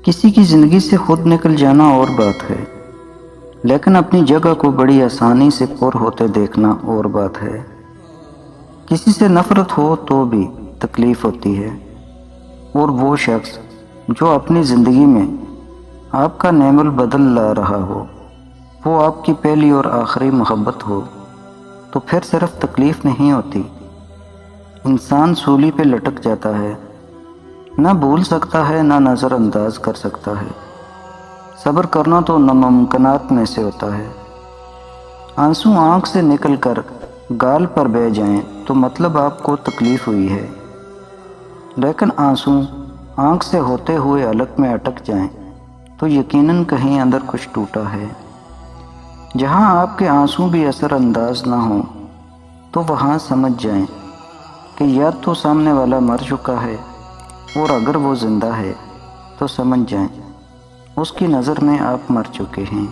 کسی کی زندگی سے خود نکل جانا اور بات ہے، لیکن اپنی جگہ کو بڑی آسانی سے پر ہوتے دیکھنا اور بات ہے۔ کسی سے نفرت ہو تو بھی تکلیف ہوتی ہے، اور وہ شخص جو اپنی زندگی میں آپ کا نعم البدل لا رہا ہو، وہ آپ کی پہلی اور آخری محبت ہو، تو پھر صرف تکلیف نہیں ہوتی، انسان سولی پہ لٹک جاتا ہے، نہ بھول سکتا ہے نہ نظر انداز کر سکتا ہے۔ صبر کرنا تو ناممکنات میں سے ہوتا ہے۔ آنسو آنکھ سے نکل کر گال پر بہہ جائیں تو مطلب آپ کو تکلیف ہوئی ہے، لیکن آنسو آنکھ سے ہوتے ہوئے حلق میں اٹک جائیں تو یقیناً کہیں اندر کچھ ٹوٹا ہے۔ جہاں آپ کے آنسو بھی اثر انداز نہ ہوں تو وہاں سمجھ جائیں کہ یا تو سامنے والا مر چکا ہے، اور اگر وہ زندہ ہے تو سمجھ جائیں اس کی نظر میں آپ مر چکے ہیں۔